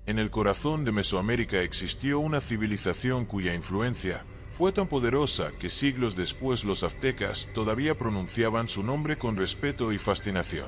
En el corazón de Mesoamérica existió una civilización cuya influencia fue tan poderosa que siglos después los aztecas todavía pronunciaban su nombre con respeto y fascinación.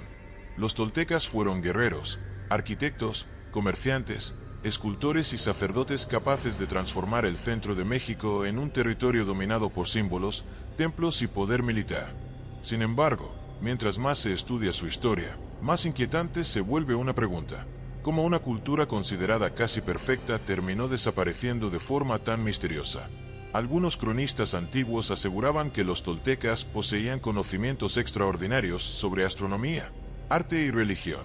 Los toltecas fueron guerreros, arquitectos, comerciantes, escultores y sacerdotes capaces de transformar el centro de México en un territorio dominado por símbolos, templos y poder militar. Sin embargo, mientras más se estudia su historia, más inquietante se vuelve una pregunta: ¿cómo una cultura considerada casi perfecta terminó desapareciendo de forma tan misteriosa? Algunos cronistas antiguos aseguraban que los toltecas poseían conocimientos extraordinarios sobre astronomía, arte y religión.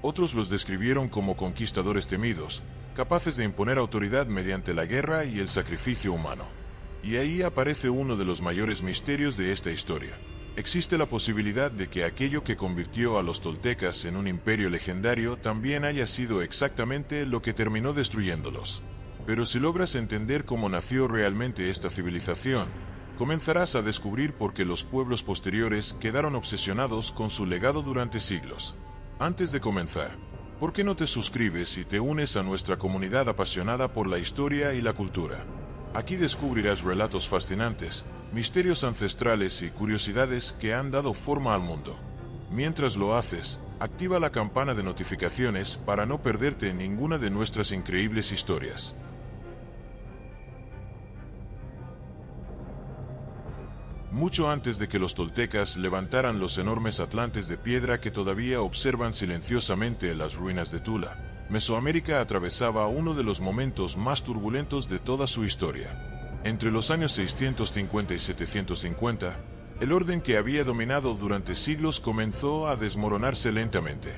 Otros los describieron como conquistadores temidos, capaces de imponer autoridad mediante la guerra y el sacrificio humano. Y ahí aparece uno de los mayores misterios de esta historia. Existe la posibilidad de que aquello que convirtió a los toltecas en un imperio legendario también haya sido exactamente lo que terminó destruyéndolos. Pero si logras entender cómo nació realmente esta civilización, comenzarás a descubrir por qué los pueblos posteriores quedaron obsesionados con su legado durante siglos. Antes de comenzar, ¿por qué no te suscribes y te unes a nuestra comunidad apasionada por la historia y la cultura? Aquí descubrirás relatos fascinantes, misterios ancestrales y curiosidades que han dado forma al mundo. Mientras lo haces, activa la campana de notificaciones para no perderte ninguna de nuestras increíbles historias. Mucho antes de que los toltecas levantaran los enormes atlantes de piedra que todavía observan silenciosamente las ruinas de Tula, Mesoamérica atravesaba uno de los momentos más turbulentos de toda su historia. Entre los años 650 y 750, el orden que había dominado durante siglos comenzó a desmoronarse lentamente.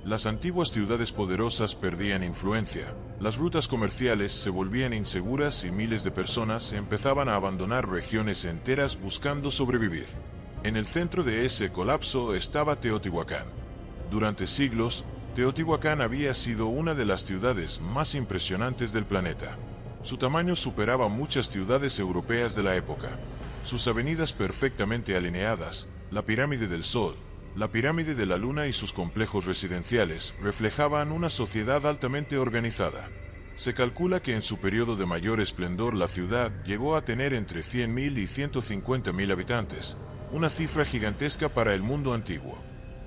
Las antiguas ciudades poderosas perdían influencia, las rutas comerciales se volvían inseguras y miles de personas empezaban a abandonar regiones enteras buscando sobrevivir. En el centro de ese colapso estaba Teotihuacán. Durante siglos, Teotihuacán había sido una de las ciudades más impresionantes del planeta. Su tamaño superaba muchas ciudades europeas de la época. Sus avenidas perfectamente alineadas, la pirámide del Sol, la pirámide de la Luna y sus complejos residenciales reflejaban una sociedad altamente organizada. Se calcula que en su periodo de mayor esplendor la ciudad llegó a tener entre 100.000 y 150.000 habitantes, una cifra gigantesca para el mundo antiguo.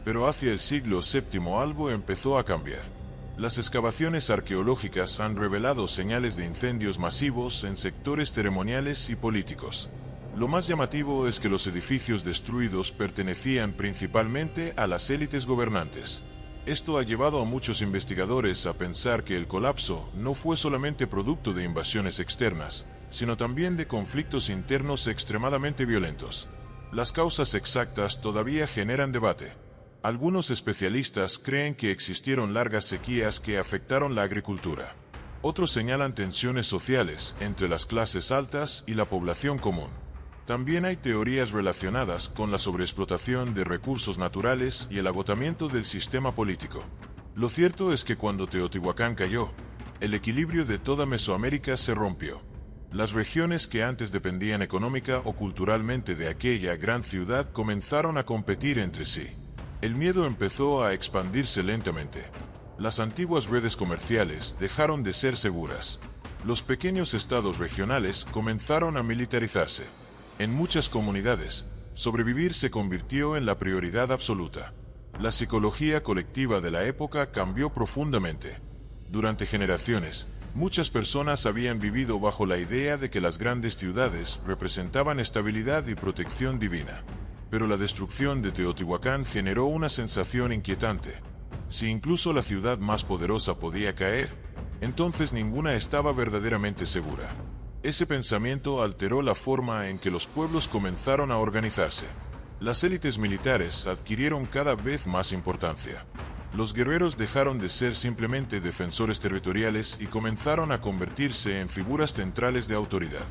Pero hacia el siglo VII algo empezó a cambiar. Las excavaciones arqueológicas han revelado señales de incendios masivos en sectores ceremoniales y políticos. Lo más llamativo es que los edificios destruidos pertenecían principalmente a las élites gobernantes. Esto ha llevado a muchos investigadores a pensar que el colapso no fue solamente producto de invasiones externas, sino también de conflictos internos extremadamente violentos. Las causas exactas todavía generan debate. Algunos especialistas creen que existieron largas sequías que afectaron la agricultura. Otros señalan tensiones sociales entre las clases altas y la población común. También hay teorías relacionadas con la sobreexplotación de recursos naturales y el agotamiento del sistema político. Lo cierto es que cuando Teotihuacán cayó, el equilibrio de toda Mesoamérica se rompió. Las regiones que antes dependían económica o culturalmente de aquella gran ciudad comenzaron a competir entre sí. El miedo empezó a expandirse lentamente. Las antiguas redes comerciales dejaron de ser seguras. Los pequeños estados regionales comenzaron a militarizarse. En muchas comunidades, sobrevivir se convirtió en la prioridad absoluta. La psicología colectiva de la época cambió profundamente. Durante generaciones, muchas personas habían vivido bajo la idea de que las grandes ciudades representaban estabilidad y protección divina. Pero la destrucción de Teotihuacán generó una sensación inquietante. Si incluso la ciudad más poderosa podía caer, entonces ninguna estaba verdaderamente segura. Ese pensamiento alteró la forma en que los pueblos comenzaron a organizarse. Las élites militares adquirieron cada vez más importancia. Los guerreros dejaron de ser simplemente defensores territoriales y comenzaron a convertirse en figuras centrales de autoridad.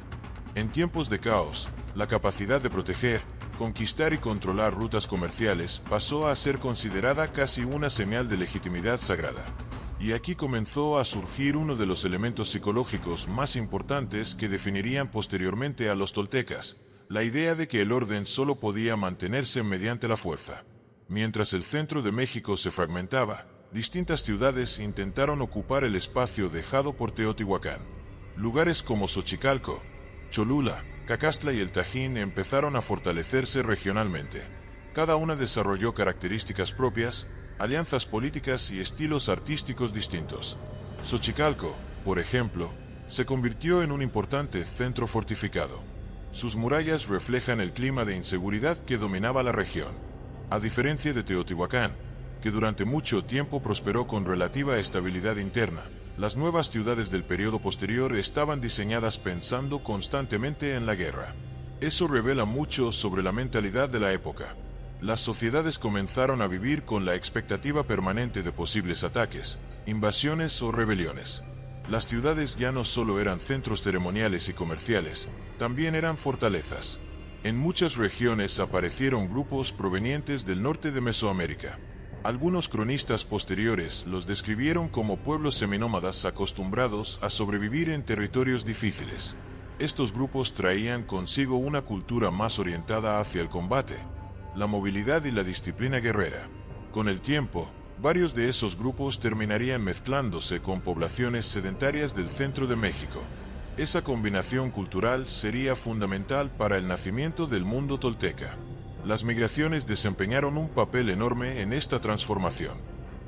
En tiempos de caos, la capacidad de proteger, conquistar y controlar rutas comerciales pasó a ser considerada casi una señal de legitimidad sagrada. Y aquí comenzó a surgir uno de los elementos psicológicos más importantes que definirían posteriormente a los toltecas, la idea de que el orden solo podía mantenerse mediante la fuerza. Mientras el centro de México se fragmentaba, Distintas ciudades intentaron ocupar el espacio dejado por Teotihuacán. Lugares como Xochicalco, Cholula, Cacastla y el Tajín empezaron a fortalecerse regionalmente. Cada una desarrolló características propias, alianzas políticas y estilos artísticos distintos. Xochicalco, por ejemplo, se convirtió en un importante centro fortificado. Sus murallas reflejan el clima de inseguridad que dominaba la región. A diferencia de Teotihuacán, que durante mucho tiempo prosperó con relativa estabilidad interna, las nuevas ciudades del periodo posterior estaban diseñadas pensando constantemente en la guerra. Eso revela mucho sobre la mentalidad de la época. Las sociedades comenzaron a vivir con la expectativa permanente de posibles ataques, invasiones o rebeliones. Las ciudades ya no solo eran centros ceremoniales y comerciales, también eran fortalezas. En muchas regiones aparecieron grupos provenientes del norte de Mesoamérica. Algunos cronistas posteriores los describieron como pueblos seminómadas acostumbrados a sobrevivir en territorios difíciles. Estos grupos traían consigo una cultura más orientada hacia el combate, la movilidad y la disciplina guerrera. Con el tiempo, varios de esos grupos terminarían mezclándose con poblaciones sedentarias del centro de México. Esa combinación cultural sería fundamental para el nacimiento del mundo tolteca. Las migraciones desempeñaron un papel enorme en esta transformación.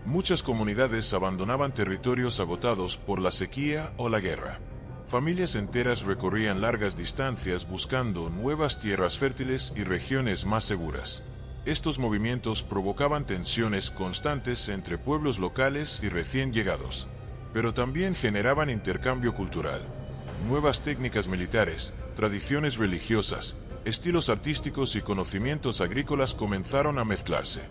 Muchas comunidades abandonaban territorios agotados por la sequía o la guerra. Familias enteras recorrían largas distancias buscando nuevas tierras fértiles y regiones más seguras. Estos movimientos provocaban tensiones constantes entre pueblos locales y recién llegados, pero también generaban intercambio cultural. Nuevas técnicas militares, tradiciones religiosas, estilos artísticos y conocimientos agrícolas comenzaron a mezclarse.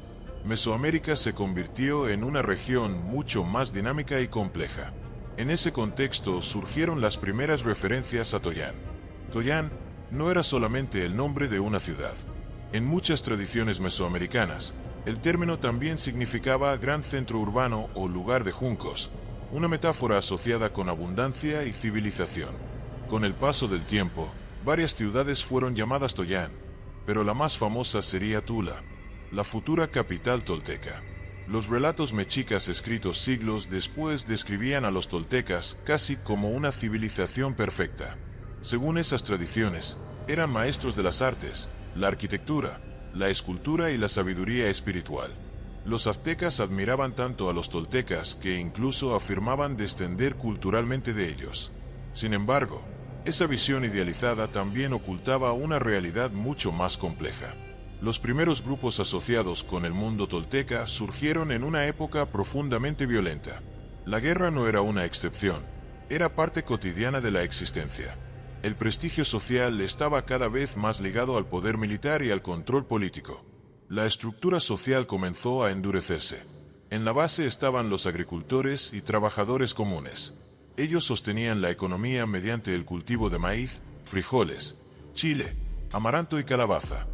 Mesoamérica se convirtió en una región mucho más dinámica y compleja. En ese contexto surgieron las primeras referencias a Tollán. Tollán no era solamente el nombre de una ciudad. En muchas tradiciones mesoamericanas, el término también significaba gran centro urbano o lugar de juncos, una metáfora asociada con abundancia y civilización. Con el paso del tiempo, varias ciudades fueron llamadas Tollán, pero la más famosa sería Tula, la futura capital tolteca. Los relatos mexicas escritos siglos después describían a los toltecas casi como una civilización perfecta. Según esas tradiciones, eran maestros de las artes, la arquitectura, la escultura y la sabiduría espiritual. Los aztecas admiraban tanto a los toltecas que incluso afirmaban descender culturalmente de ellos. Sin embargo, esa visión idealizada también ocultaba una realidad mucho más compleja. Los primeros grupos asociados con el mundo tolteca surgieron en una época profundamente violenta. La guerra no era una excepción, era parte cotidiana de la existencia. El prestigio social estaba cada vez más ligado al poder militar y al control político. La estructura social comenzó a endurecerse. En la base estaban los agricultores y trabajadores comunes. Ellos sostenían la economía mediante el cultivo de maíz, frijoles, chile, amaranto y calabaza.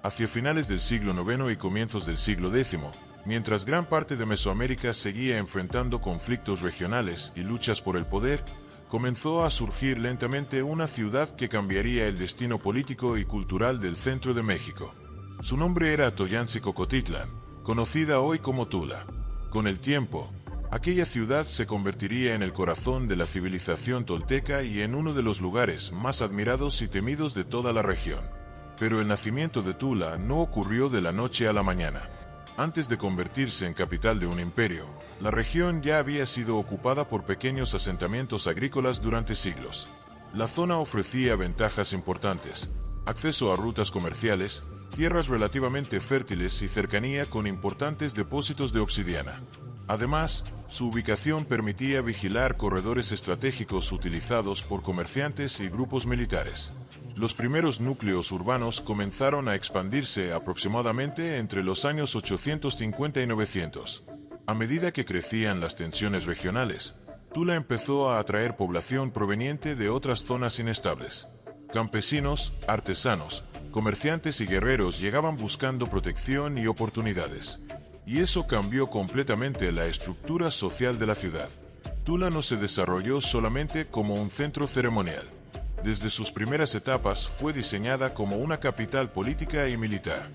Hacia finales del siglo IX y comienzos del siglo X, mientras gran parte de Mesoamérica seguía enfrentando conflictos regionales y luchas por el poder, comenzó a surgir lentamente una ciudad que cambiaría el destino político y cultural del centro de México. Su nombre era Toyancicocotitlan, conocida hoy como Tula. Con el tiempo, aquella ciudad se convertiría en el corazón de la civilización tolteca y en uno de los lugares más admirados y temidos de toda la región. Pero el nacimiento de Tula no ocurrió de la noche a la mañana. Antes de convertirse en capital de un imperio, la región ya había sido ocupada por pequeños asentamientos agrícolas durante siglos. La zona ofrecía ventajas importantes: acceso a rutas comerciales, tierras relativamente fértiles y cercanía con importantes depósitos de obsidiana. Además, su ubicación permitía vigilar corredores estratégicos utilizados por comerciantes y grupos militares. Los primeros núcleos urbanos comenzaron a expandirse aproximadamente entre los años 850 y 900. A medida que crecían las tensiones regionales, Tula empezó a atraer población proveniente de otras zonas inestables. Campesinos, artesanos, comerciantes y guerreros llegaban buscando protección y oportunidades. Y eso cambió completamente la estructura social de la ciudad. Tula no se desarrolló solamente como un centro ceremonial. Desde sus primeras etapas fue diseñada como una capital política y militar.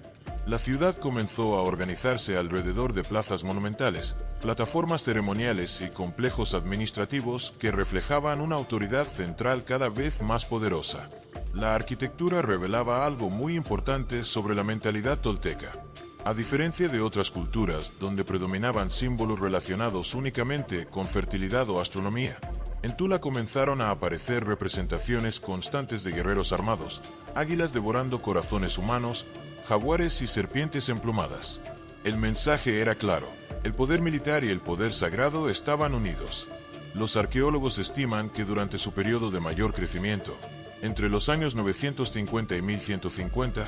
La ciudad comenzó a organizarse alrededor de plazas monumentales, plataformas ceremoniales y complejos administrativos que reflejaban una autoridad central cada vez más poderosa. La arquitectura revelaba algo muy importante sobre la mentalidad tolteca. A diferencia de otras culturas donde predominaban símbolos relacionados únicamente con fertilidad o astronomía, en Tula comenzaron a aparecer representaciones constantes de guerreros armados, águilas devorando corazones humanos, jaguares y serpientes emplumadas. El mensaje era claro: el poder militar y el poder sagrado estaban unidos. Los arqueólogos estiman que durante su periodo de mayor crecimiento, entre los años 950 y 1150,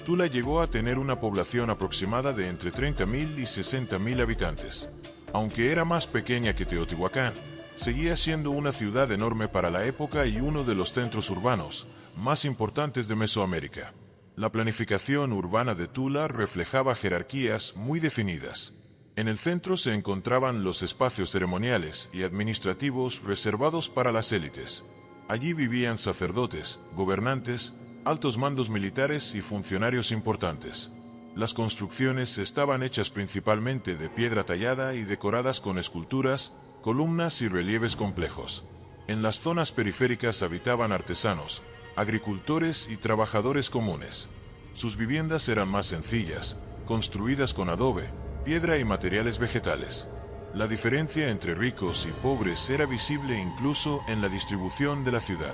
Tula llegó a tener una población aproximada de entre 30.000 y 60.000 habitantes. Aunque era más pequeña que Teotihuacán, seguía siendo una ciudad enorme para la época y uno de los centros urbanos más importantes de Mesoamérica. La planificación urbana de Tula reflejaba jerarquías muy definidas. En el centro se encontraban los espacios ceremoniales y administrativos reservados para las élites. Allí vivían sacerdotes, gobernantes, altos mandos militares y funcionarios importantes. Las construcciones estaban hechas principalmente de piedra tallada y decoradas con esculturas, columnas y relieves complejos. En las zonas periféricas habitaban artesanos, agricultores y trabajadores comunes. Sus viviendas eran más sencillas, construidas con adobe, piedra y materiales vegetales. La diferencia entre ricos y pobres era visible incluso en la distribución de la ciudad.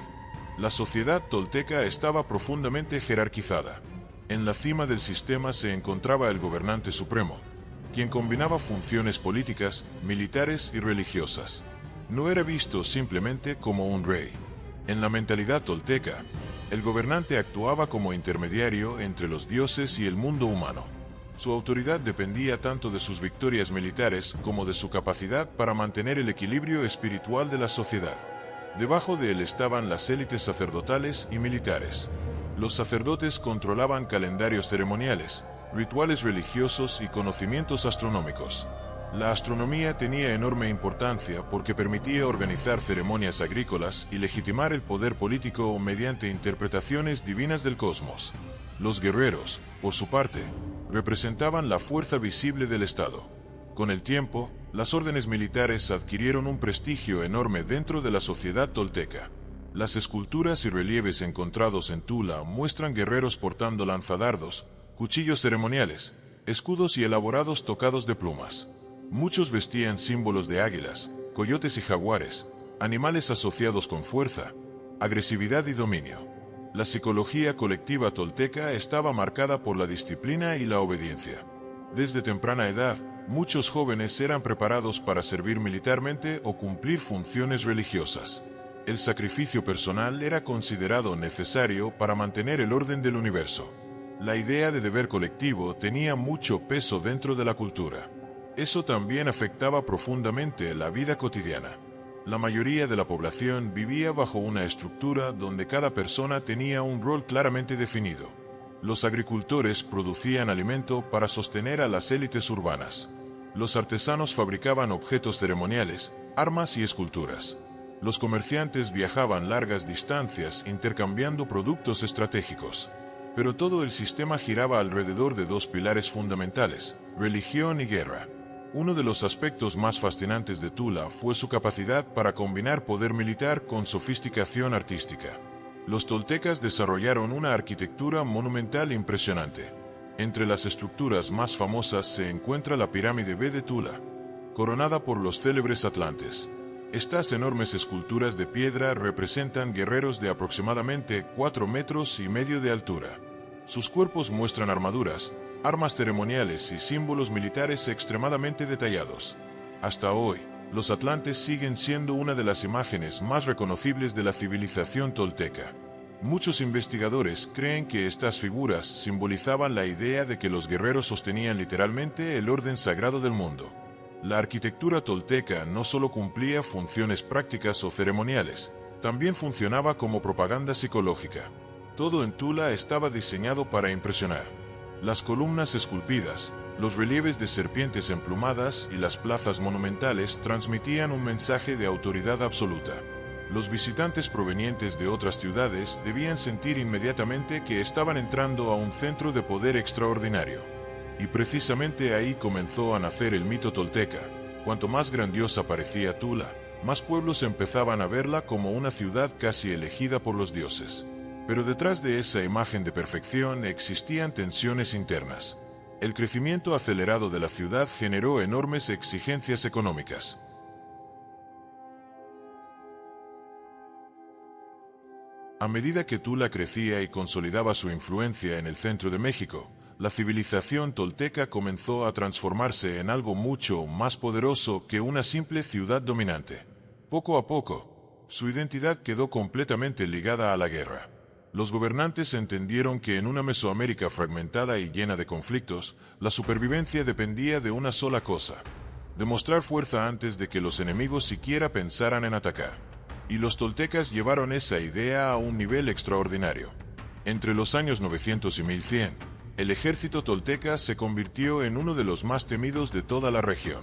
La sociedad tolteca estaba profundamente jerarquizada. En la cima del sistema se encontraba el gobernante supremo, quien combinaba funciones políticas, militares y religiosas. No era visto simplemente como un rey. En la mentalidad tolteca, el gobernante actuaba como intermediario entre los dioses y el mundo humano. Su autoridad dependía tanto de sus victorias militares como de su capacidad para mantener el equilibrio espiritual de la sociedad. Debajo de él estaban las élites sacerdotales y militares. Los sacerdotes controlaban calendarios ceremoniales, rituales religiosos y conocimientos astronómicos. La astronomía tenía enorme importancia porque permitía organizar ceremonias agrícolas y legitimar el poder político mediante interpretaciones divinas del cosmos. Los guerreros, por su parte, representaban la fuerza visible del Estado. Con el tiempo, las órdenes militares adquirieron un prestigio enorme dentro de la sociedad tolteca. Las esculturas y relieves encontrados en Tula muestran guerreros portando lanzadardos, cuchillos ceremoniales, escudos y elaborados tocados de plumas. Muchos vestían símbolos de águilas, coyotes y jaguares, animales asociados con fuerza, agresividad y dominio. La psicología colectiva tolteca estaba marcada por la disciplina y la obediencia. Desde temprana edad, muchos jóvenes eran preparados para servir militarmente o cumplir funciones religiosas. El sacrificio personal era considerado necesario para mantener el orden del universo. La idea de deber colectivo tenía mucho peso dentro de la cultura. Eso también afectaba profundamente la vida cotidiana. La mayoría de la población vivía bajo una estructura donde cada persona tenía un rol claramente definido. Los agricultores producían alimento para sostener a las élites urbanas. Los artesanos fabricaban objetos ceremoniales, armas y esculturas. Los comerciantes viajaban largas distancias intercambiando productos estratégicos. Pero todo el sistema giraba alrededor de dos pilares fundamentales: religión y guerra. Uno de los aspectos más fascinantes de Tula fue su capacidad para combinar poder militar con sofisticación artística. Los toltecas desarrollaron una arquitectura monumental impresionante. Entre las estructuras más famosas se encuentra la pirámide B de Tula, coronada por los célebres atlantes. Estas enormes esculturas de piedra representan guerreros de aproximadamente 4,5 metros de altura. Sus cuerpos muestran armaduras, armas ceremoniales y símbolos militares extremadamente detallados. Hasta hoy, los atlantes siguen siendo una de las imágenes más reconocibles de la civilización tolteca. Muchos investigadores creen que estas figuras simbolizaban la idea de que los guerreros sostenían literalmente el orden sagrado del mundo. La arquitectura tolteca no solo cumplía funciones prácticas o ceremoniales, también funcionaba como propaganda psicológica. Todo en Tula estaba diseñado para impresionar. Las columnas esculpidas, los relieves de serpientes emplumadas y las plazas monumentales transmitían un mensaje de autoridad absoluta. Los visitantes provenientes de otras ciudades debían sentir inmediatamente que estaban entrando a un centro de poder extraordinario. Y precisamente ahí comenzó a nacer el mito tolteca. Cuanto más grandiosa parecía Tula, más pueblos empezaban a verla como una ciudad casi elegida por los dioses. Pero detrás de esa imagen de perfección existían tensiones internas. El crecimiento acelerado de la ciudad generó enormes exigencias económicas. A medida que Tula crecía y consolidaba su influencia en el centro de México, la civilización tolteca comenzó a transformarse en algo mucho más poderoso que una simple ciudad dominante. Poco a poco, su identidad quedó completamente ligada a la guerra. Los gobernantes entendieron que en una Mesoamérica fragmentada y llena de conflictos, la supervivencia dependía de una sola cosa: demostrar fuerza antes de que los enemigos siquiera pensaran en atacar. Y los toltecas llevaron esa idea a un nivel extraordinario. Entre los años 900 y 1100, el ejército tolteca se convirtió en uno de los más temidos de toda la región,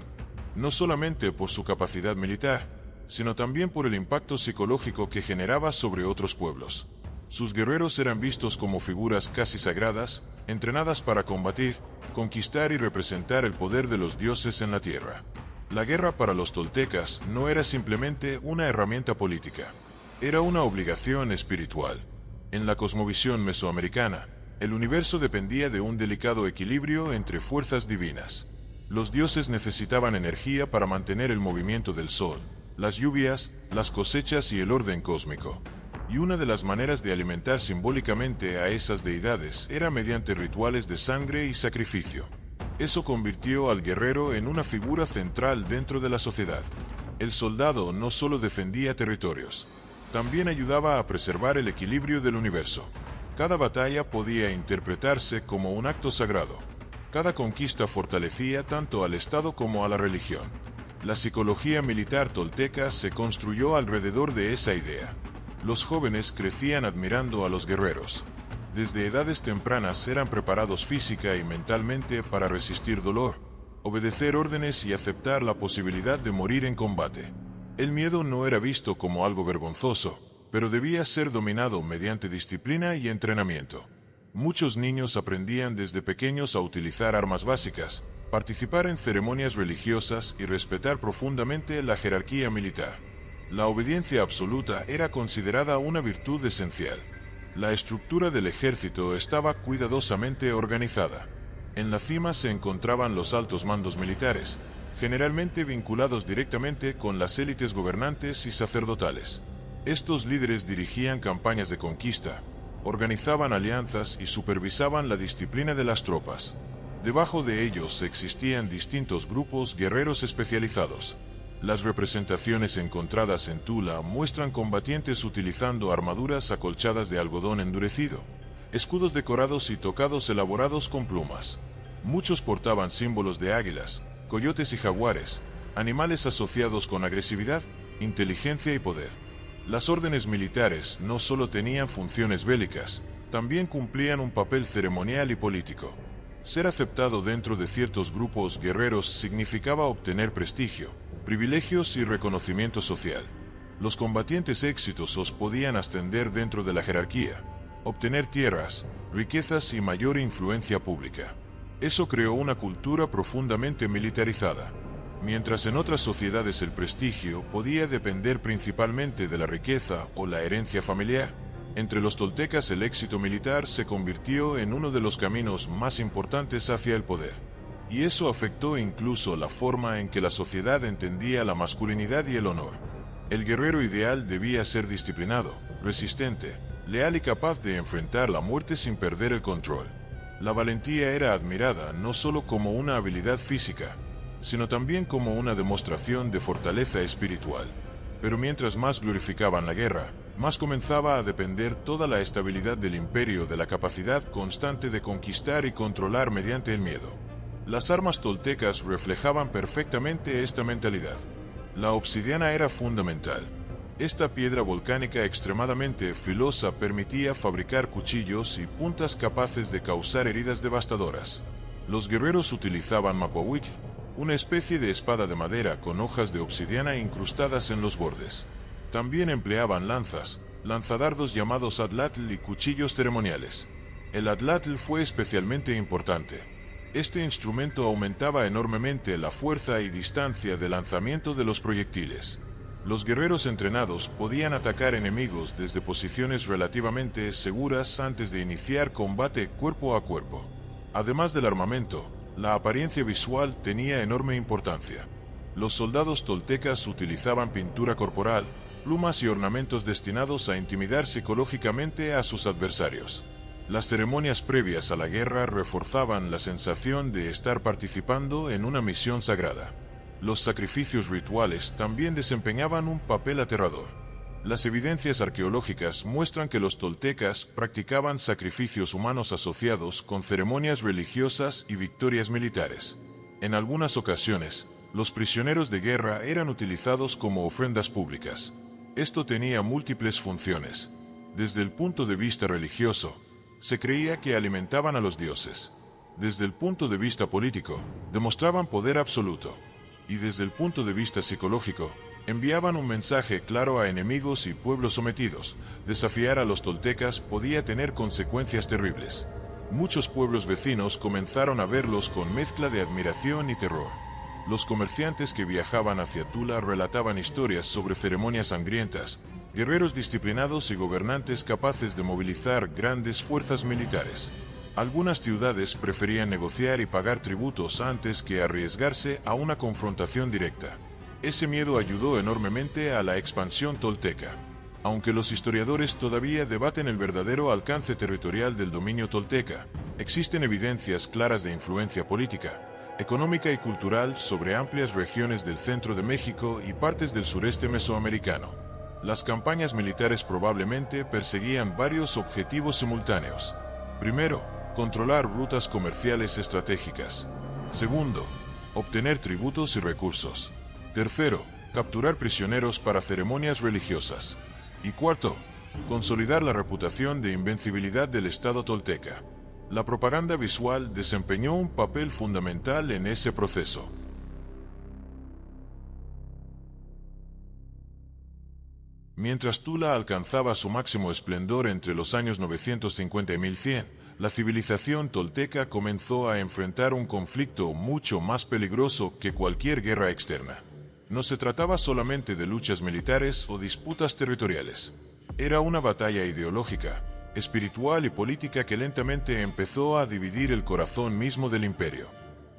no solamente por su capacidad militar, sino también por el impacto psicológico que generaba sobre otros pueblos. Sus guerreros eran vistos como figuras casi sagradas, entrenadas para combatir, conquistar y representar el poder de los dioses en la tierra. La guerra para los toltecas no era simplemente una herramienta política, era una obligación espiritual. En la cosmovisión mesoamericana, el universo dependía de un delicado equilibrio entre fuerzas divinas. Los dioses necesitaban energía para mantener el movimiento del sol, las lluvias, las cosechas y el orden cósmico. Y una de las maneras de alimentar simbólicamente a esas deidades era mediante rituales de sangre y sacrificio. Eso convirtió al guerrero en una figura central dentro de la sociedad. El soldado no solo defendía territorios, también ayudaba a preservar el equilibrio del universo. Cada batalla podía interpretarse como un acto sagrado. Cada conquista fortalecía tanto al Estado como a la religión. La psicología militar tolteca se construyó alrededor de esa idea. Los jóvenes crecían admirando a los guerreros. Desde edades tempranas eran preparados física y mentalmente para resistir dolor, obedecer órdenes y aceptar la posibilidad de morir en combate. El miedo no era visto como algo vergonzoso, pero debía ser dominado mediante disciplina y entrenamiento. Muchos niños aprendían desde pequeños a utilizar armas básicas, participar en ceremonias religiosas y respetar profundamente la jerarquía militar. La obediencia absoluta era considerada una virtud esencial. La estructura del ejército estaba cuidadosamente organizada. En la cima se encontraban los altos mandos militares, generalmente vinculados directamente con las élites gobernantes y sacerdotales. Estos líderes dirigían campañas de conquista, organizaban alianzas y supervisaban la disciplina de las tropas. Debajo de ellos existían distintos grupos guerreros especializados. Las representaciones encontradas en Tula muestran combatientes utilizando armaduras acolchadas de algodón endurecido, escudos decorados y tocados elaborados con plumas. Muchos portaban símbolos de águilas, coyotes y jaguares, animales asociados con agresividad, inteligencia y poder. Las órdenes militares no solo tenían funciones bélicas, también cumplían un papel ceremonial y político. Ser aceptado dentro de ciertos grupos guerreros significaba obtener prestigio, privilegios y reconocimiento social. Los combatientes exitosos podían ascender dentro de la jerarquía, obtener tierras, riquezas y mayor influencia pública. Eso creó una cultura profundamente militarizada. Mientras en otras sociedades el prestigio podía depender principalmente de la riqueza o la herencia familiar, entre los toltecas el éxito militar se convirtió en uno de los caminos más importantes hacia el poder. Y eso afectó incluso la forma en que la sociedad entendía la masculinidad y el honor. El guerrero ideal debía ser disciplinado, resistente, leal y capaz de enfrentar la muerte sin perder el control. La valentía era admirada no solo como una habilidad física, sino también como una demostración de fortaleza espiritual. Pero mientras más glorificaban la guerra, más comenzaba a depender toda la estabilidad del imperio de la capacidad constante de conquistar y controlar mediante el miedo. Las armas toltecas reflejaban perfectamente esta mentalidad. La obsidiana era fundamental. Esta piedra volcánica extremadamente filosa permitía fabricar cuchillos y puntas capaces de causar heridas devastadoras. Los guerreros utilizaban macuahuitl, una especie de espada de madera con hojas de obsidiana incrustadas en los bordes. También empleaban lanzas, lanzadardos llamados atlatl y cuchillos ceremoniales. El atlatl fue especialmente importante. Este instrumento aumentaba enormemente la fuerza y distancia de lanzamiento de los proyectiles. Los guerreros entrenados podían atacar enemigos desde posiciones relativamente seguras antes de iniciar combate cuerpo a cuerpo. Además del armamento, la apariencia visual tenía enorme importancia. Los soldados toltecas utilizaban pintura corporal, plumas y ornamentos destinados a intimidar psicológicamente a sus adversarios. Las ceremonias previas a la guerra reforzaban la sensación de estar participando en una misión sagrada. Los sacrificios rituales también desempeñaban un papel aterrador. Las evidencias arqueológicas muestran que los toltecas practicaban sacrificios humanos asociados con ceremonias religiosas y victorias militares. En algunas ocasiones, los prisioneros de guerra eran utilizados como ofrendas públicas. Esto tenía múltiples funciones. Desde el punto de vista religioso, se creía que alimentaban a los dioses. Desde el punto de vista político, demostraban poder absoluto. Y desde el punto de vista psicológico, enviaban un mensaje claro a enemigos y pueblos sometidos. Desafiar a los toltecas podía tener consecuencias terribles. Muchos pueblos vecinos comenzaron a verlos con mezcla de admiración y terror. Los comerciantes que viajaban hacia Tula relataban historias sobre ceremonias sangrientas, guerreros disciplinados y gobernantes capaces de movilizar grandes fuerzas militares. Algunas ciudades preferían negociar y pagar tributos antes que arriesgarse a una confrontación directa. Ese miedo ayudó enormemente a la expansión tolteca. Aunque los historiadores todavía debaten el verdadero alcance territorial del dominio tolteca, existen evidencias claras de influencia política, económica y cultural sobre amplias regiones del centro de México y partes del sureste mesoamericano. Las campañas militares probablemente perseguían varios objetivos simultáneos. Primero, controlar rutas comerciales estratégicas. Segundo, obtener tributos y recursos. Tercero, capturar prisioneros para ceremonias religiosas. Y cuarto, consolidar la reputación de invencibilidad del Estado tolteca. La propaganda visual desempeñó un papel fundamental en ese proceso. Mientras Tula alcanzaba su máximo esplendor entre los años 950 y 1100, la civilización tolteca comenzó a enfrentar un conflicto mucho más peligroso que cualquier guerra externa. No se trataba solamente de luchas militares o disputas territoriales. Era una batalla ideológica, espiritual y política que lentamente empezó a dividir el corazón mismo del imperio.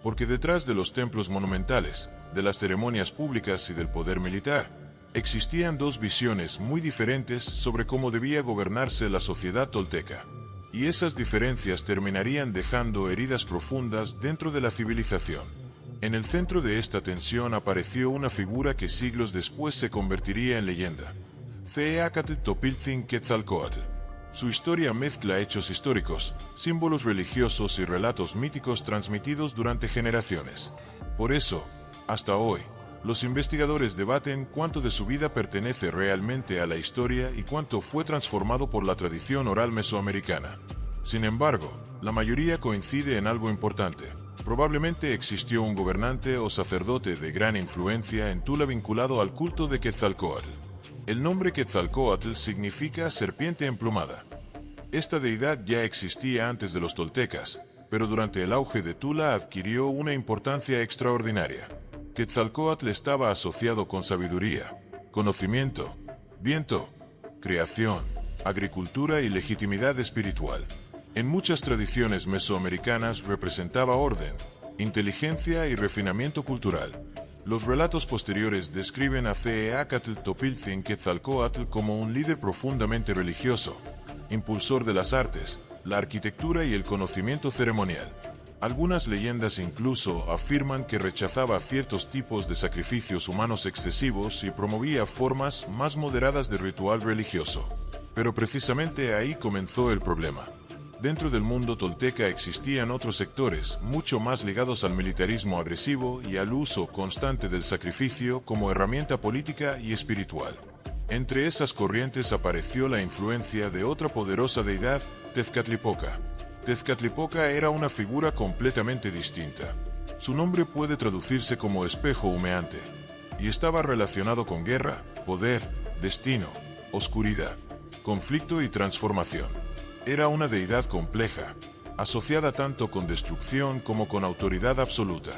Porque detrás de los templos monumentales, de las ceremonias públicas y del poder militar, existían dos visiones muy diferentes sobre cómo debía gobernarse la sociedad tolteca. Y esas diferencias terminarían dejando heridas profundas dentro de la civilización. En el centro de esta tensión apareció una figura que siglos después se convertiría en leyenda: Tzeacatl Topiltzin Quetzalcóatl. Su historia mezcla hechos históricos, símbolos religiosos y relatos míticos transmitidos durante generaciones. Por eso, hasta hoy, los investigadores debaten cuánto de su vida pertenece realmente a la historia y cuánto fue transformado por la tradición oral mesoamericana. Sin embargo, la mayoría coincide en algo importante. Probablemente existió un gobernante o sacerdote de gran influencia en Tula vinculado al culto de Quetzalcóatl. El nombre Quetzalcóatl significa serpiente emplumada. Esta deidad ya existía antes de los toltecas, pero durante el auge de Tula adquirió una importancia extraordinaria. Quetzalcóatl estaba asociado con sabiduría, conocimiento, viento, creación, agricultura y legitimidad espiritual. En muchas tradiciones mesoamericanas representaba orden, inteligencia y refinamiento cultural. Los relatos posteriores describen a Tzeacatl Topiltzin Quetzalcóatl como un líder profundamente religioso, impulsor de las artes, la arquitectura y el conocimiento ceremonial. Algunas leyendas incluso afirman que rechazaba ciertos tipos de sacrificios humanos excesivos y promovía formas más moderadas de ritual religioso. Pero precisamente ahí comenzó el problema. Dentro del mundo tolteca existían otros sectores, mucho más ligados al militarismo agresivo y al uso constante del sacrificio como herramienta política y espiritual. Entre esas corrientes apareció la influencia de otra poderosa deidad, Tezcatlipoca. Tezcatlipoca era una figura completamente distinta. Su nombre puede traducirse como espejo humeante, y estaba relacionado con guerra, poder, destino, oscuridad, conflicto y transformación. Era una deidad compleja, asociada tanto con destrucción como con autoridad absoluta.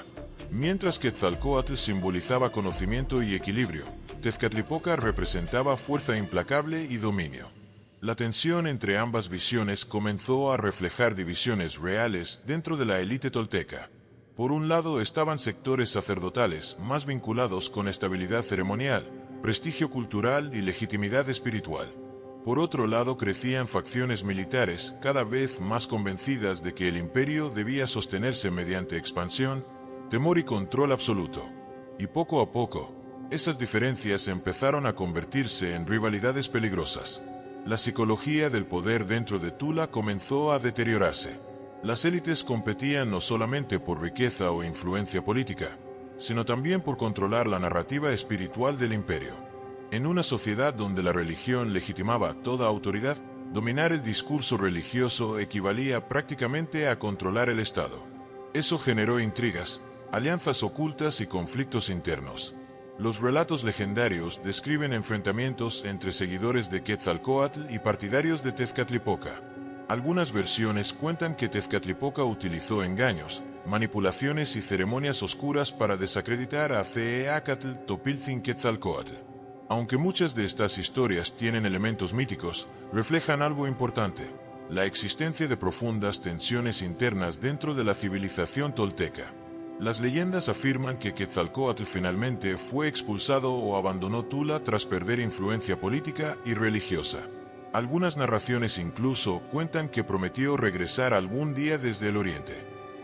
Mientras que Quetzalcóatl simbolizaba conocimiento y equilibrio, Tezcatlipoca representaba fuerza implacable y dominio. La tensión entre ambas visiones comenzó a reflejar divisiones reales dentro de la élite tolteca. Por un lado estaban sectores sacerdotales más vinculados con estabilidad ceremonial, prestigio cultural y legitimidad espiritual. Por otro lado crecían facciones militares cada vez más convencidas de que el imperio debía sostenerse mediante expansión, temor y control absoluto. Y poco a poco, esas diferencias empezaron a convertirse en rivalidades peligrosas. La psicología del poder dentro de Tula comenzó a deteriorarse. Las élites competían no solamente por riqueza o influencia política, sino también por controlar la narrativa espiritual del imperio. En una sociedad donde la religión legitimaba toda autoridad, dominar el discurso religioso equivalía prácticamente a controlar el Estado. Eso generó intrigas, alianzas ocultas y conflictos internos. Los relatos legendarios describen enfrentamientos entre seguidores de Quetzalcóatl y partidarios de Tezcatlipoca. Algunas versiones cuentan que Tezcatlipoca utilizó engaños, manipulaciones y ceremonias oscuras para desacreditar a Ceeacatl Topiltzin Quetzalcóatl. Aunque muchas de estas historias tienen elementos míticos, reflejan algo importante: la existencia de profundas tensiones internas dentro de la civilización tolteca. Las leyendas afirman que Quetzalcóatl finalmente fue expulsado o abandonó Tula tras perder influencia política y religiosa. Algunas narraciones incluso cuentan que prometió regresar algún día desde el oriente.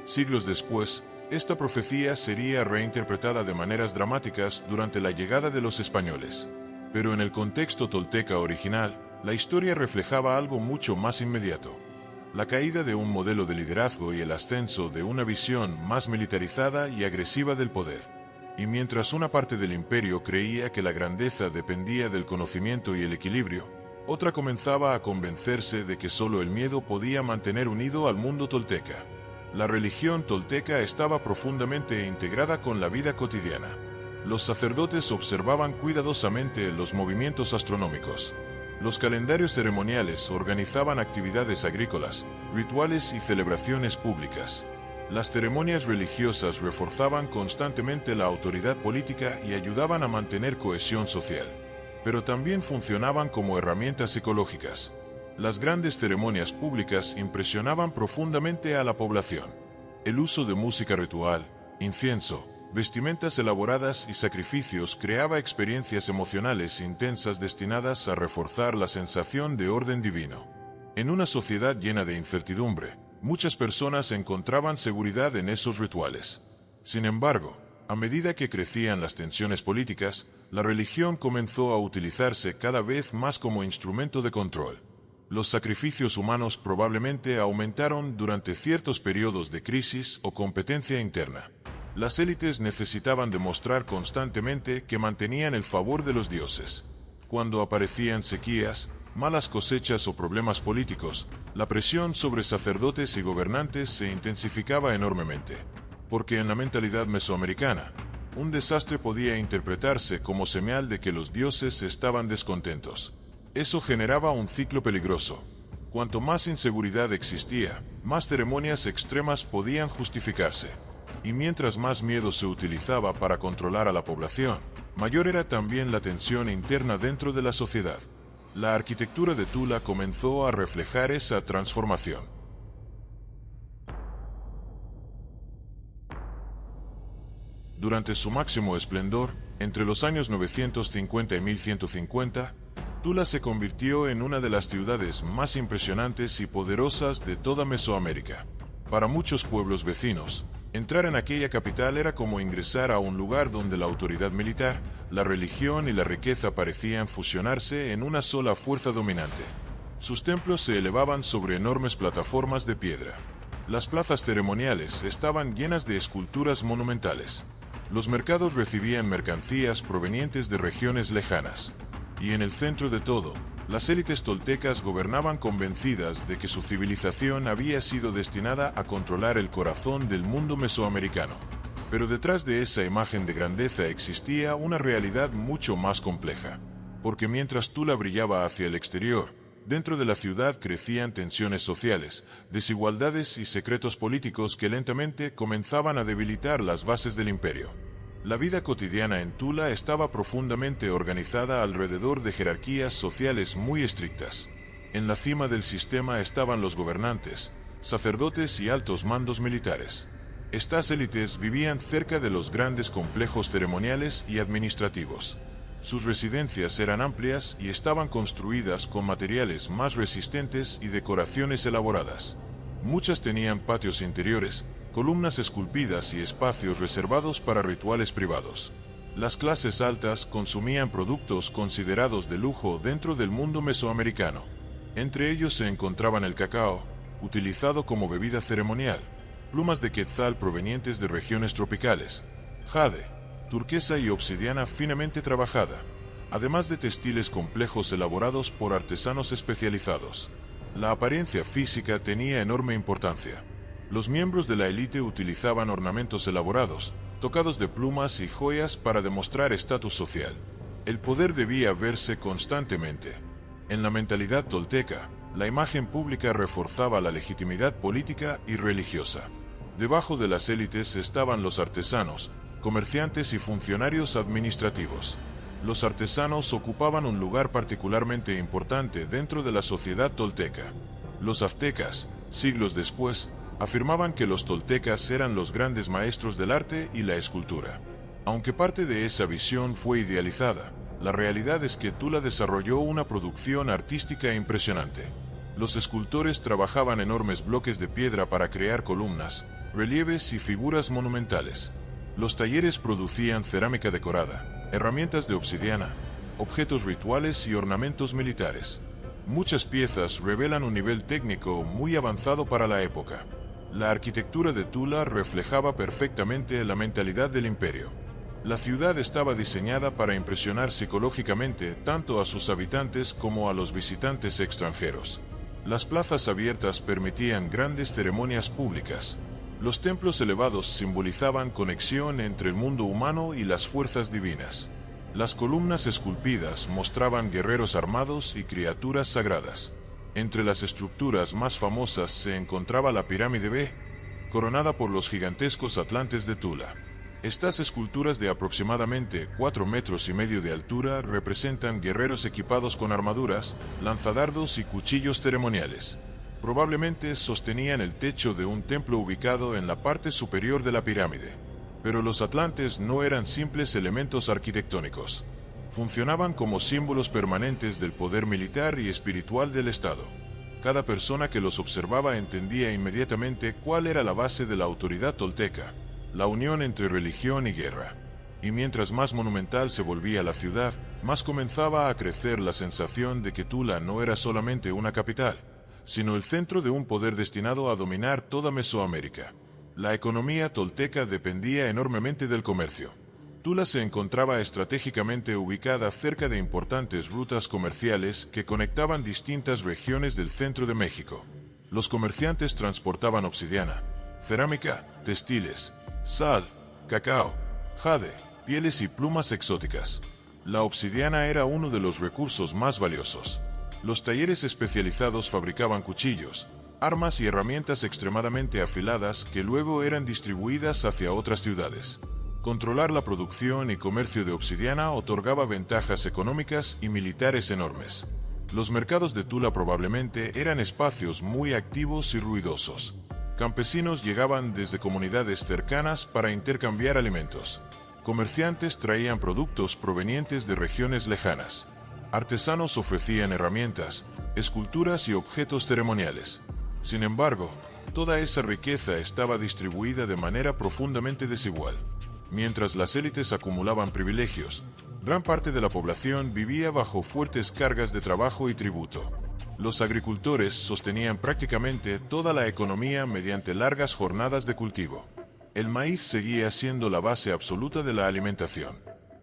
Siglos después, esta profecía sería reinterpretada de maneras dramáticas durante la llegada de los españoles. Pero en el contexto tolteca original, la historia reflejaba algo mucho más inmediato: la caída de un modelo de liderazgo y el ascenso de una visión más militarizada y agresiva del poder. Y mientras una parte del imperio creía que la grandeza dependía del conocimiento y el equilibrio, otra comenzaba a convencerse de que solo el miedo podía mantener unido al mundo tolteca. La religión tolteca estaba profundamente integrada con la vida cotidiana. Los sacerdotes observaban cuidadosamente los movimientos astronómicos. Los calendarios ceremoniales organizaban actividades agrícolas, rituales y celebraciones públicas. Las ceremonias religiosas reforzaban constantemente la autoridad política y ayudaban a mantener cohesión social. Pero también funcionaban como herramientas psicológicas. Las grandes ceremonias públicas impresionaban profundamente a la población. El uso de música ritual, incienso, vestimentas elaboradas y sacrificios creaba experiencias emocionales intensas destinadas a reforzar la sensación de orden divino. En una sociedad llena de incertidumbre, muchas personas encontraban seguridad en esos rituales. Sin embargo, a medida que crecían las tensiones políticas, la religión comenzó a utilizarse cada vez más como instrumento de control. Los sacrificios humanos probablemente aumentaron durante ciertos periodos de crisis o competencia interna. Las élites necesitaban demostrar constantemente que mantenían el favor de los dioses. Cuando aparecían sequías, malas cosechas o problemas políticos, la presión sobre sacerdotes y gobernantes se intensificaba enormemente. Porque en la mentalidad mesoamericana, un desastre podía interpretarse como señal de que los dioses estaban descontentos. Eso generaba un ciclo peligroso. Cuanto más inseguridad existía, más ceremonias extremas podían justificarse. Y mientras más miedo se utilizaba para controlar a la población, mayor era también la tensión interna dentro de la sociedad. La arquitectura de Tula comenzó a reflejar esa transformación. Durante su máximo esplendor, entre los años 950 y 1150, Tula se convirtió en una de las ciudades más impresionantes y poderosas de toda Mesoamérica. Para muchos pueblos vecinos, entrar en aquella capital era como ingresar a un lugar donde la autoridad militar, la religión y la riqueza parecían fusionarse en una sola fuerza dominante. Sus templos se elevaban sobre enormes plataformas de piedra. Las plazas ceremoniales estaban llenas de esculturas monumentales. Los mercados recibían mercancías provenientes de regiones lejanas. Y en el centro de todo, las élites toltecas gobernaban convencidas de que su civilización había sido destinada a controlar el corazón del mundo mesoamericano. Pero detrás de esa imagen de grandeza existía una realidad mucho más compleja. porque mientras Tula brillaba hacia el exterior, dentro de la ciudad crecían tensiones sociales, desigualdades y secretos políticos que lentamente comenzaban a debilitar las bases del imperio. La vida cotidiana en Tula estaba profundamente organizada alrededor de jerarquías sociales muy estrictas. En la cima del sistema estaban los gobernantes, sacerdotes y altos mandos militares. Estas élites vivían cerca de los grandes complejos ceremoniales y administrativos. Sus residencias eran amplias y estaban construidas con materiales más resistentes y decoraciones elaboradas. Muchas tenían patios interiores, columnas esculpidas y espacios reservados para rituales privados. Las clases altas consumían productos considerados de lujo dentro del mundo mesoamericano. Entre ellos se encontraban el cacao, utilizado como bebida ceremonial, plumas de quetzal provenientes de regiones tropicales, jade, turquesa y obsidiana finamente trabajada, además de textiles complejos elaborados por artesanos especializados. La apariencia física tenía enorme importancia. Los miembros de la élite utilizaban ornamentos elaborados, tocados de plumas y joyas para demostrar estatus social. El poder debía verse constantemente. En la mentalidad tolteca, la imagen pública reforzaba la legitimidad política y religiosa. Debajo de las élites estaban los artesanos, comerciantes y funcionarios administrativos. Los artesanos ocupaban un lugar particularmente importante dentro de la sociedad tolteca. Los aztecas, siglos después, afirmaban que los toltecas eran los grandes maestros del arte y la escultura. Aunque parte de esa visión fue idealizada, la realidad es que Tula desarrolló una producción artística impresionante. Los escultores trabajaban enormes bloques de piedra para crear columnas, relieves y figuras monumentales. Los talleres producían cerámica decorada, herramientas de obsidiana, objetos rituales y ornamentos militares. Muchas piezas revelan un nivel técnico muy avanzado para la época. La arquitectura de Tula reflejaba perfectamente la mentalidad del imperio. La ciudad estaba diseñada para impresionar psicológicamente tanto a sus habitantes como a los visitantes extranjeros. Las plazas abiertas permitían grandes ceremonias públicas. Los templos elevados simbolizaban conexión entre el mundo humano y las fuerzas divinas. Las columnas esculpidas mostraban guerreros armados y criaturas sagradas. Entre las estructuras más famosas se encontraba la pirámide B, coronada por los gigantescos atlantes de Tula. Estas esculturas de aproximadamente 4,5 metros de altura representan guerreros equipados con armaduras, lanzadardos y cuchillos ceremoniales. Probablemente sostenían el techo de un templo ubicado en la parte superior de la pirámide. Pero los atlantes no eran simples elementos arquitectónicos. Funcionaban como símbolos permanentes del poder militar y espiritual del Estado. Cada persona que los observaba entendía inmediatamente cuál era la base de la autoridad tolteca: la unión entre religión y guerra. Y mientras más monumental se volvía la ciudad, más comenzaba a crecer la sensación de que Tula no era solamente una capital, sino el centro de un poder destinado a dominar toda Mesoamérica. La economía tolteca dependía enormemente del comercio. Tula se encontraba estratégicamente ubicada cerca de importantes rutas comerciales que conectaban distintas regiones del centro de México. Los comerciantes transportaban obsidiana, cerámica, textiles, sal, cacao, jade, pieles y plumas exóticas. La obsidiana era uno de los recursos más valiosos. Los talleres especializados fabricaban cuchillos, armas y herramientas extremadamente afiladas que luego eran distribuidas hacia otras ciudades. Controlar la producción y comercio de obsidiana otorgaba ventajas económicas y militares enormes. Los mercados de Tula probablemente eran espacios muy activos y ruidosos. Campesinos llegaban desde comunidades cercanas para intercambiar alimentos. Comerciantes traían productos provenientes de regiones lejanas. Artesanos ofrecían herramientas, esculturas y objetos ceremoniales. Sin embargo, toda esa riqueza estaba distribuida de manera profundamente desigual. Mientras las élites acumulaban privilegios, gran parte de la población vivía bajo fuertes cargas de trabajo y tributo. Los agricultores sostenían prácticamente toda la economía mediante largas jornadas de cultivo. El maíz seguía siendo la base absoluta de la alimentación.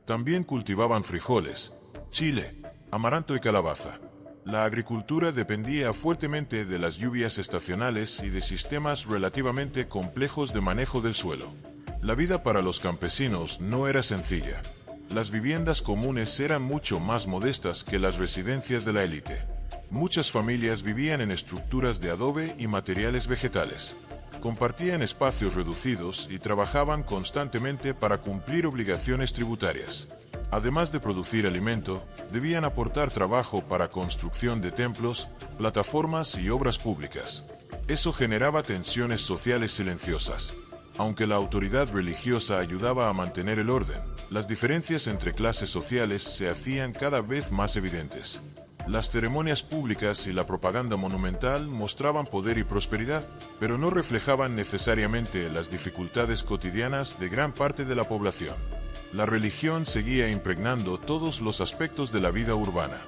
También cultivaban frijoles, chile, amaranto y calabaza. La agricultura dependía fuertemente de las lluvias estacionales y de sistemas relativamente complejos de manejo del suelo. La vida para los campesinos no era sencilla. Las viviendas comunes eran mucho más modestas que las residencias de la élite. Muchas familias vivían en estructuras de adobe y materiales vegetales. Compartían espacios reducidos y trabajaban constantemente para cumplir obligaciones tributarias. Además de producir alimento, debían aportar trabajo para construcción de templos, plataformas y obras públicas. Eso generaba tensiones sociales silenciosas. Aunque la autoridad religiosa ayudaba a mantener el orden, las diferencias entre clases sociales se hacían cada vez más evidentes. Las ceremonias públicas y la propaganda monumental mostraban poder y prosperidad, pero no reflejaban necesariamente las dificultades cotidianas de gran parte de la población. La religión seguía impregnando todos los aspectos de la vida urbana.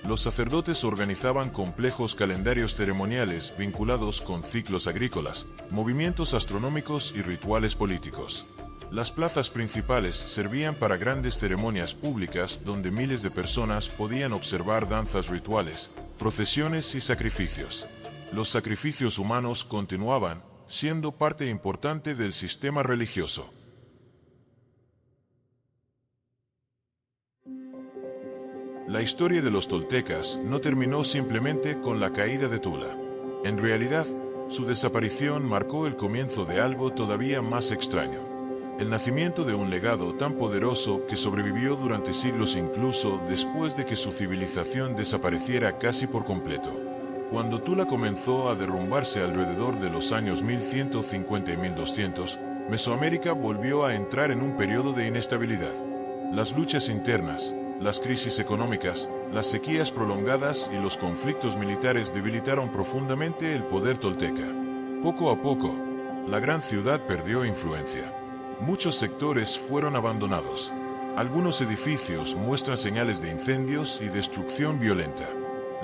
Los sacerdotes organizaban complejos calendarios ceremoniales vinculados con ciclos agrícolas, movimientos astronómicos y rituales políticos. Las plazas principales servían para grandes ceremonias públicas donde miles de personas podían observar danzas rituales, procesiones y sacrificios. Los sacrificios humanos continuaban siendo parte importante del sistema religioso. La historia de los toltecas no terminó simplemente con la caída de Tula. En realidad, su desaparición marcó el comienzo de algo todavía más extraño. El nacimiento de un legado tan poderoso que sobrevivió durante siglos incluso después de que su civilización desapareciera casi por completo. Cuando Tula comenzó a derrumbarse alrededor de los años 1150 y 1200, Mesoamérica volvió a entrar en un periodo de inestabilidad. Las luchas internas, las crisis económicas, las sequías prolongadas y los conflictos militares debilitaron profundamente el poder tolteca. Poco a poco, la gran ciudad perdió influencia. Muchos sectores fueron abandonados. Algunos edificios muestran señales de incendios y destrucción violenta.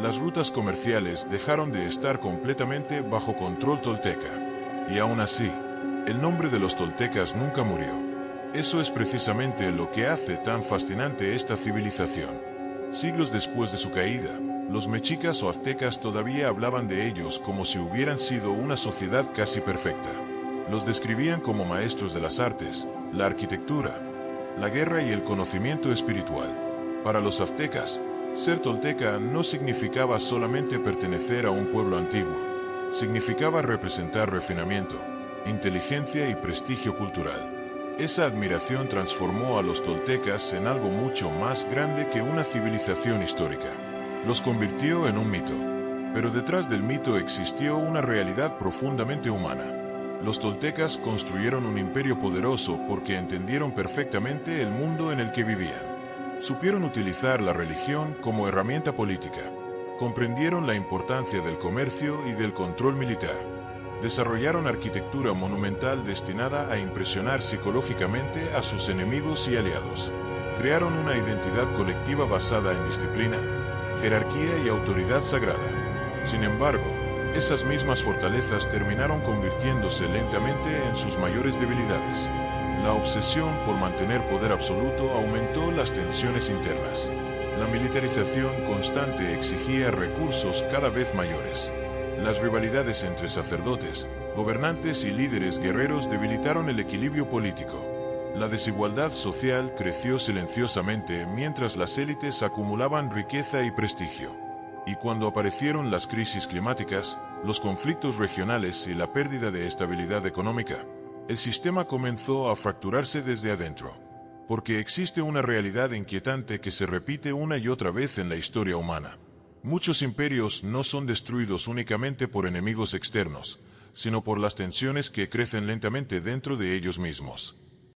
Las rutas comerciales dejaron de estar completamente bajo control tolteca. Y aún así, el nombre de los toltecas nunca murió. Eso es precisamente lo que hace tan fascinante esta civilización. Siglos después de su caída, los mexicas o aztecas todavía hablaban de ellos como si hubieran sido una sociedad casi perfecta. Los describían como maestros de las artes, la arquitectura, la guerra y el conocimiento espiritual. Para los aztecas, ser tolteca no significaba solamente pertenecer a un pueblo antiguo. Significaba representar refinamiento, inteligencia y prestigio cultural. Esa admiración transformó a los toltecas en algo mucho más grande que una civilización histórica. Los convirtió en un mito. Pero detrás del mito existió una realidad profundamente humana. Los toltecas construyeron un imperio poderoso porque entendieron perfectamente el mundo en el que vivían. Supieron utilizar la religión como herramienta política. Comprendieron la importancia del comercio y del control militar. Desarrollaron arquitectura monumental destinada a impresionar psicológicamente a sus enemigos y aliados. Crearon una identidad colectiva basada en disciplina, jerarquía y autoridad sagrada. Sin embargo, esas mismas fortalezas terminaron convirtiéndose lentamente en sus mayores debilidades. La obsesión por mantener poder absoluto aumentó las tensiones internas. La militarización constante exigía recursos cada vez mayores. Las rivalidades entre sacerdotes, gobernantes y líderes guerreros debilitaron el equilibrio político. La desigualdad social creció silenciosamente mientras las élites acumulaban riqueza y prestigio. Y cuando aparecieron las crisis climáticas, los conflictos regionales y la pérdida de estabilidad económica, el sistema comenzó a fracturarse desde adentro. Porque existe una realidad inquietante que se repite una y otra vez en la historia humana. Muchos imperios no son destruidos únicamente por enemigos externos, sino por las tensiones que crecen lentamente dentro de ellos mismos.